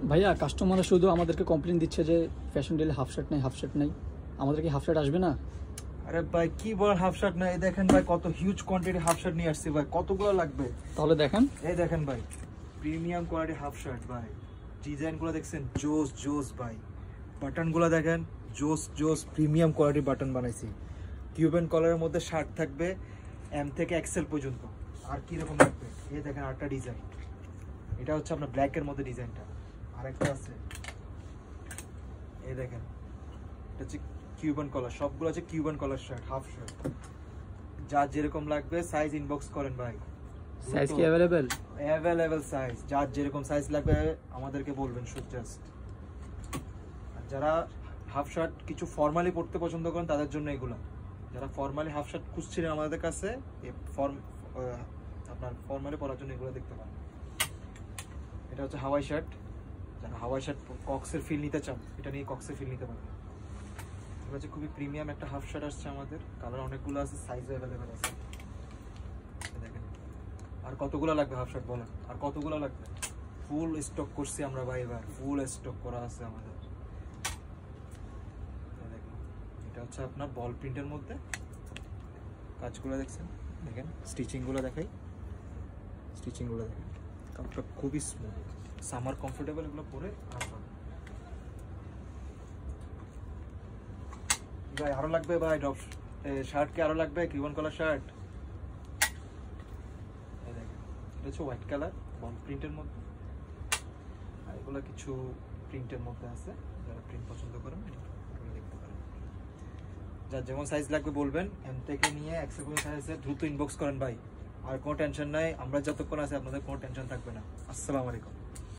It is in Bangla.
ভাইয়া কাস্টমাররা শুধু আমাদেরকে কমপ্লেন দিচ্ছে যে ফ্যাশন ডেলে হাফ শার্ট নাই, হাফ শার্ট নাই। আমাদের কি হাফ শার্ট আসবে না? আরে ভাই কি বল হাফ শার্ট নাই? দেখেন ভাই কত হিউজ কোয়ান্টিটি হাফ শার্ট নিয়ে আসছি ভাই। কতগুলো লাগবে তাহলে দেখেন। এই দেখেন ভাই, প্রিমিয়াম কোয়ালিটি হাফ শার্ট ভাই। ডিজাইনগুলো দেখছেন জোস জোস ভাই। বাটনগুলো দেখেন জোস জোস প্রিমিয়াম কোয়ালিটি বাটন বানাইছি। কিউবেন কলারের মধ্যে শার্ট থাকবে এম থেকে এক্সেল পর্যন্ত। আর কি রকম লাগবে এই দেখেন আরেকটা ডিজাইন। এটা হচ্ছে আপনার ব্ল্যাকের মধ্যে ডিজাইনটা। আরেকটা আছে এই দেখেন, এটা হচ্ছে কিউবান কলার। সবগুলো আছে Cuban collar shirt, half shirt. যা যেরকম লাগবে সাইজ ইনবক্স করেন ভাই। সাইজ কি अवेलेबल? অ্যাভেলেবল সাইজ, যার যেরকম সাইজ লাগবে আমাদেরকে বলবেন জাস্ট। আর যারা হাফ শার্ট কিছু ফর্মালি পড়তে পছন্দ করেন তাদের জন্য এগুলো। যারা ফর্মালি হাফ শার্ট খুঁজছিলেন আমাদের কাছে আপনার ফর্মালি পরার জন্য এগুলো দেখতে পারেন। এটা হচ্ছে হাওয়াই শার্ট। যারা হাওয়াই শার্ট কক্সের ফিল নিতে চান এটা নিয়ে কক্সের ফিল নিতে পারবেন। এটা হচ্ছে খুবই প্রিমিয়াম একটা হাফ শার্ট আসছে আমাদের। কালার অনেকগুলো আছে, সাইজও অ্যাভেলেবেল আছে। দেখেন আর কতগুলো লাগবে হাফ শার্ট বলেন? আর কতগুলো লাগবে? ফুল স্টক করছি আমরা ভাই, এবার ফুল স্টক করা আছে আমাদের। এটা হচ্ছে আপনার বল প্রিন্টের মধ্যে কাজগুলো দেখছেন, দেখেন স্টিচিংগুলো দেখাই। স্টিচিংগুলো দেখেন, কাপড়টা খুবই স্মুথ, সামার কমফোর্টেবল। এগুলো পরে আসবেন ভাই। আরো লাগবে ভাই ডপ শার্ট? কি আরো লাগবে কিউবান কলার শার্ট? এই দেখেন এটা হচ্ছে হোয়াইট কালার বল প্রিন্টের মধ্যে। আর এগুলো কিছু প্রিন্টের মধ্যে আছে, যারা প্রিন্ট পছন্দ করেন দেখতে পারেন। যার যেমন সাইজ লাগবে বলবেন, এম থেকে নিয়ে এক্সেল পর্যন্ত সাইজ আছে। দ্রুত ইনবক্স করেন ভাই। আর কোনো টেনশন নাই, আমরা যতক্ষণ আছে আপনাদের কোনো টেনশন থাকবে না। আসসালামু আলাইকুম।